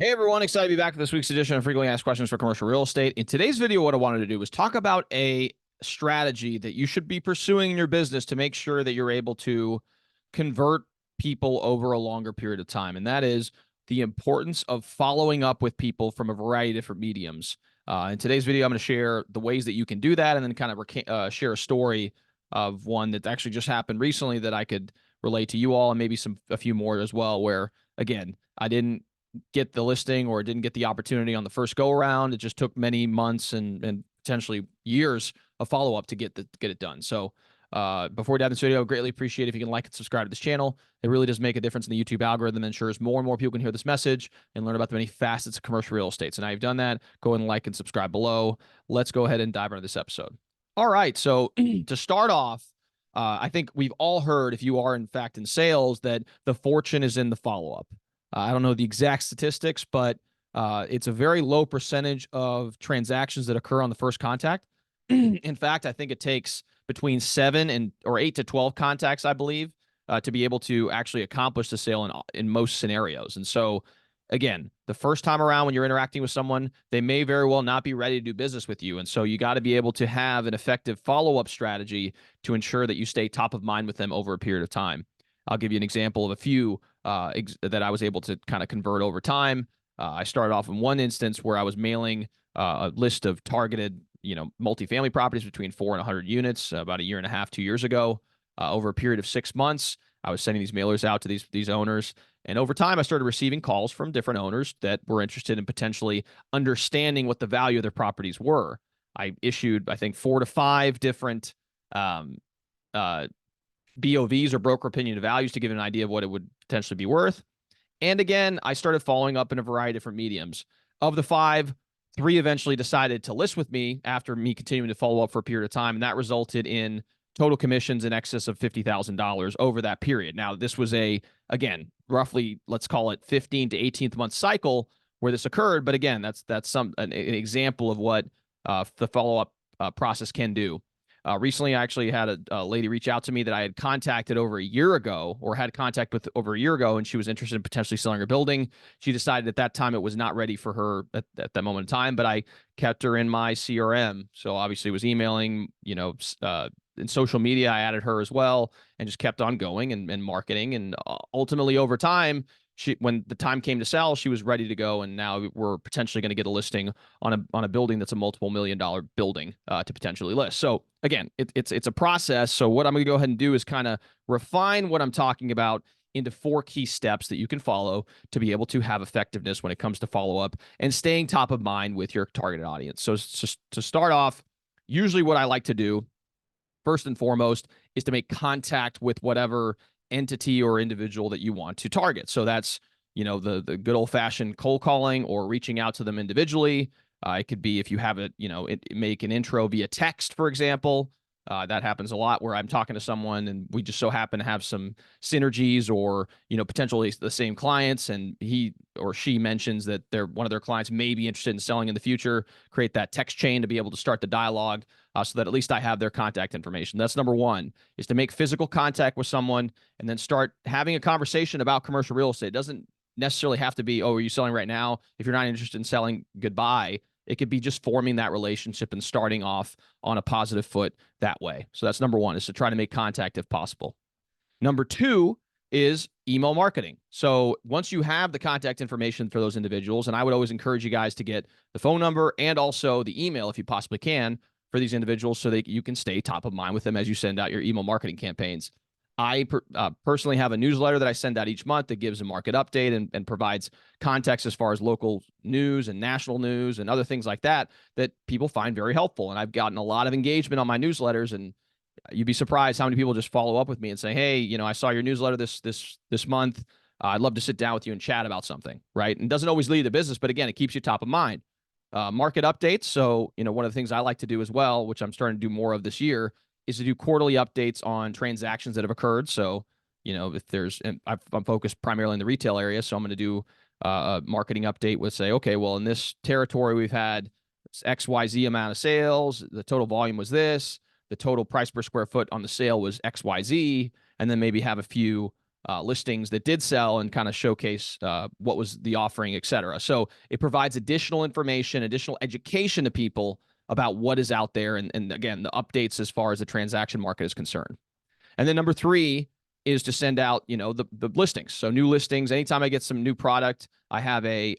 Hey everyone, excited to be back for this week's edition of Frequently Asked Questions for Commercial Real Estate. In today's video, what I wanted to do was talk about a strategy that you should be pursuing in your business to make sure that you're able to convert people over a longer period of time. And that is the importance of following up with people from a variety of different mediums. In today's video, I'm going to share the ways that you can do that and then kind of share a story of one that actually just happened recently that I could relate to you all and maybe a few more as well, where again, I didn't get the listing or didn't get the opportunity on the first go around. It just took many months and potentially years of follow up to get it done. So before we dive into this video, I greatly appreciate if you can like and subscribe to this channel. It really does make a difference in the YouTube algorithm and ensures more and more people can hear this message and learn about the many facets of commercial real estate. So now you've done that, go ahead and like and subscribe below. Let's go ahead and dive into this episode. All right. So to start off, I think we've all heard, if you are in fact in sales, that the fortune is in the follow-up. I don't know the exact statistics, but it's a very low percentage of transactions that occur on the first contact. In fact, I think it takes between 8 to 12 contacts, I believe, to be able to actually accomplish the sale in most scenarios. And so, again, the first time around when you're interacting with someone, they may very well not be ready to do business with you. And so you got to be able to have an effective follow-up strategy to ensure that you stay top of mind with them over a period of time. I'll give you an example of a few that I was able to kind of convert over time. I started off in one instance where I was mailing a list of targeted, multifamily properties between 4 and 100 units about a year and a half, 2 years ago. Over a period of 6 months, I was sending these mailers out to these owners. And over time, I started receiving calls from different owners that were interested in potentially understanding what the value of their properties were. I issued, I think, 4 to 5 different BOVs or broker opinion of values to give an idea of what it would potentially be worth. And again, I started following up in a variety of different mediums. Of the 5, 3 eventually decided to list with me after me continuing to follow up for a period of time. And that resulted in total commissions in excess of $50,000 over that period. Now, this was again, roughly, let's call it 15 to 18th month cycle where this occurred. But again, that's an example of what the follow-up process can do. Recently, I actually had a lady reach out to me that I had contacted over a year ago or had contact with over a year ago, and she was interested in potentially selling her building. She decided at that time it was not ready for her at that moment in time, but I kept her in my CRM. So obviously was emailing, in social media, I added her as well and just kept on going and marketing. And ultimately over time, when the time came to sell, she was ready to go, and now we're potentially going to get a listing on a building that's a multiple $1 million building to potentially list. So again, it's a process. So what I'm going to go ahead and do is kind of refine what I'm talking about into 4 key steps that you can follow to be able to have effectiveness when it comes to follow up and staying top of mind with your targeted audience. So to start off, usually what I like to do first and foremost is to make contact with whatever entity or individual that you want to target. So that's, the good old fashioned cold calling or reaching out to them individually. It could be if you have it, make an intro via text, for example. That happens a lot where I'm talking to someone and we just so happen to have some synergies or, potentially the same clients. And he or she mentions that one of their clients may be interested in selling in the future, create that text chain to be able to start the dialogue so that at least I have their contact information. That's number one, is to make physical contact with someone and then start having a conversation about commercial real estate. It doesn't necessarily have to be, oh, are you selling right now? If you're not interested in selling, goodbye. It could be just forming that relationship and starting off on a positive foot that way. So that's number one, is to try to make contact if possible. Number 2 is email marketing. So once you have the contact information for those individuals, and I would always encourage you guys to get the phone number and also the email if you possibly can for these individuals so that you can stay top of mind with them as you send out your email marketing campaigns. I personally have a newsletter that I send out each month that gives a market update and provides context as far as local news and national news and other things like that people find very helpful. And I've gotten a lot of engagement on my newsletters, and you'd be surprised how many people just follow up with me and say, hey, I saw your newsletter this month. I'd love to sit down with you and chat about something, right? And it doesn't always lead to business, but again, it keeps you top of mind. Market updates. So, one of the things I like to do as well, which I'm starting to do more of this year, is to do quarterly updates on transactions that have occurred. So, if I'm focused primarily in the retail area, so I'm going to do a marketing update with say, okay, well, in this territory, we've had XYZ amount of sales. The total volume was this. The total price per square foot on the sale was XYZ. And then maybe have a few listings that did sell and kind of showcase what was the offering, et cetera. So it provides additional information, additional education to people about what is out there. And again, the updates as far as the transaction market is concerned. And then number three is to send out, the listings. So new listings. Anytime I get some new product, I have a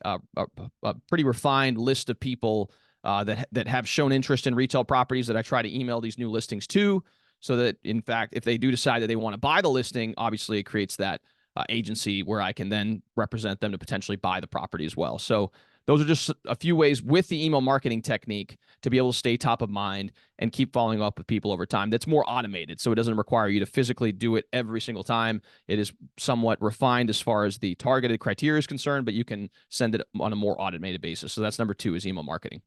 pretty refined list of people that have shown interest in retail properties that I try to email these new listings to, so that, in fact, if they do decide that they want to buy the listing, obviously it creates that agency where I can then represent them to potentially buy the property as well. So those are just a few ways with the email marketing technique to be able to stay top of mind and keep following up with people over time. That's more automated, so it doesn't require you to physically do it every single time. It is somewhat refined as far as the targeted criteria is concerned, but you can send it on a more automated basis. So that's number two, is email marketing.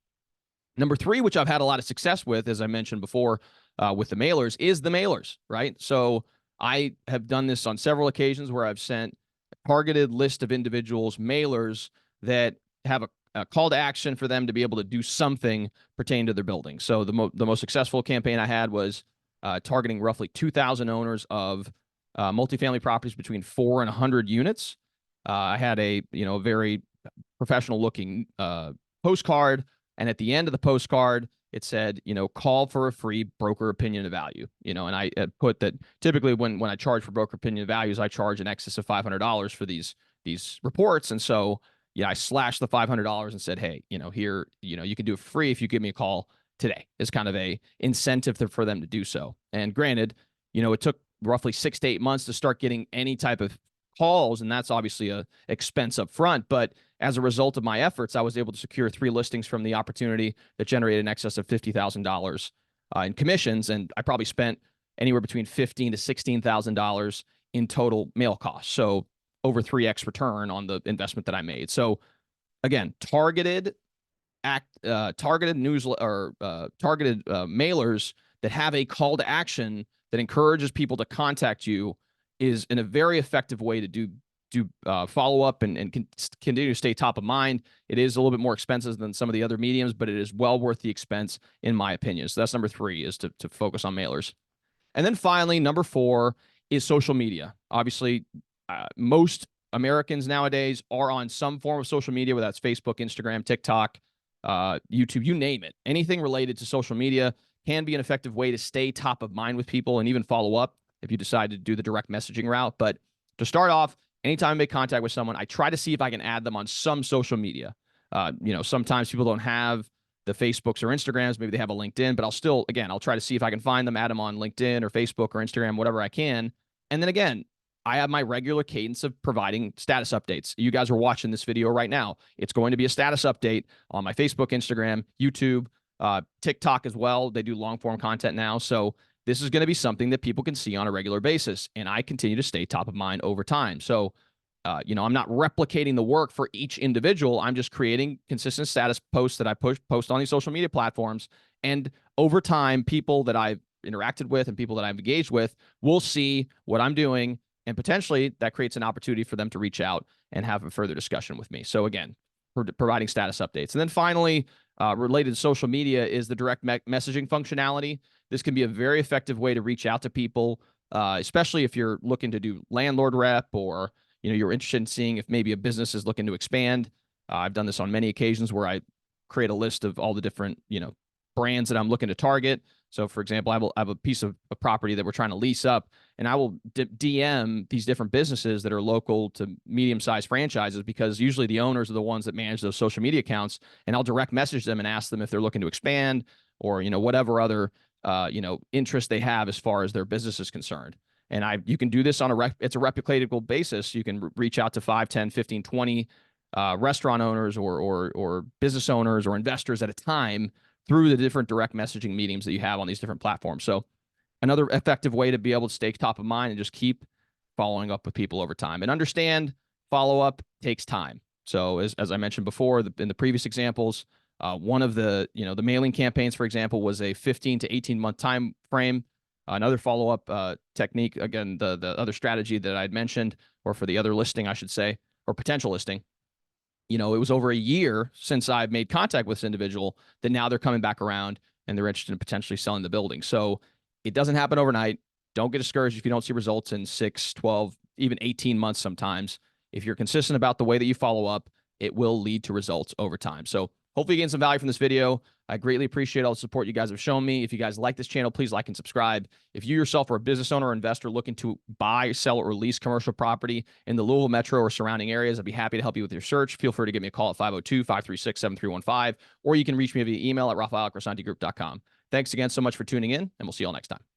Number three, which I've had a lot of success with, as I mentioned before, with the mailers, is the mailers, right? So I have done this on several occasions where I've sent a targeted list of individuals mailers that have a call to action for them to be able to do something pertaining to their building. So the most successful campaign I had was targeting roughly 2,000 owners of multifamily properties between 4 and 100 units. I had a very professional looking postcard, and at the end of the postcard, it said, call for a free broker opinion of value. And I put that typically when I charge for broker opinion of values, I charge in excess of $500 for these reports. And so, I slashed the $500 and said, hey, here, you can do it for free if you give me a call today. Is kind of a incentive for them to do so. And granted, it took roughly 6 to 8 months to start getting any type of calls, and that's obviously a expense up front. But as a result of my efforts, I was able to secure 3 listings from the opportunity that generated in excess of $50,000 in commissions, and I probably spent anywhere between $15,000 to $16,000 in total mail costs. So over 3x return on the investment that I made. So again, targeted newsletter or targeted mailers that have a call to action that encourages people to contact you is in a very effective way to do follow up and continue to stay top of mind. It is a little bit more expensive than some of the other mediums, but it is well worth the expense, in my opinion. So that's number 3, is to focus on mailers. And then finally, number 4 is social media. Obviously, most Americans nowadays are on some form of social media, whether that's Facebook, Instagram, TikTok, YouTube, you name it. Anything related to social media can be an effective way to stay top of mind with people and even follow up if you decide to do the direct messaging route. But to start off, anytime I make contact with someone, I try to see if I can add them on some social media. Sometimes people don't have the Facebooks or Instagrams. Maybe they have a LinkedIn, but I'll try to see if I can find them, add them on LinkedIn or Facebook or Instagram, whatever I can. And then again, I have my regular cadence of providing status updates. You guys are watching this video right now. It's going to be a status update on my Facebook, Instagram, YouTube, TikTok as well. They do long form content now. So this is going to be something that people can see on a regular basis. And I continue to stay top of mind over time. So, I'm not replicating the work for each individual. I'm just creating consistent status posts that I post on these social media platforms. And over time, people that I've interacted with and people that I've engaged with will see what I'm doing. And potentially that creates an opportunity for them to reach out and have a further discussion with me. So again, providing status updates. And then finally, related to social media is the direct messaging functionality. This can be a very effective way to reach out to people, especially if you're looking to do landlord rep, or you're interested in seeing if maybe a business is looking to expand. I've done this on many occasions where I create a list of all the different brands that I'm looking to target. So, for example, I have a piece of a property that we're trying to lease up, and I will DM these different businesses that are local to medium-sized franchises, because usually the owners are the ones that manage those social media accounts, and I'll direct message them and ask them if they're looking to expand or whatever other interest they have as far as their business is concerned. And you can do this on it's a replicatable basis. You can reach out to 5, 10, 15, 20 restaurant owners or business owners or investors at a time through the different direct messaging meetings that you have on these different platforms. So another effective way to be able to stay top of mind and just keep following up with people over time. And understand, follow-up takes time. So as I mentioned before, in the previous examples, one of the mailing campaigns, for example, was a 15 to 18-month time frame. Another follow-up technique, again, the other strategy that I'd mentioned, or for the other listing, I should say, or potential listing, it was over a year since I've made contact with this individual that now they're coming back around and they're interested in potentially selling the building. So it doesn't happen overnight. Don't get discouraged if you don't see results in 6, 12, even 18 months sometimes. If you're consistent about the way that you follow up, it will lead to results over time. So hopefully you gain some value from this video. I greatly appreciate all the support you guys have shown me. If you guys like this channel, please like and subscribe. If you yourself are a business owner or investor looking to buy, sell, or lease commercial property in the Louisville metro or surrounding areas, I'd be happy to help you with your search. Feel free to give me a call at 502-536-7315, or you can reach me via email at raphael@crossantygroup.com. Thanks again so much for tuning in, and we'll see you all next time.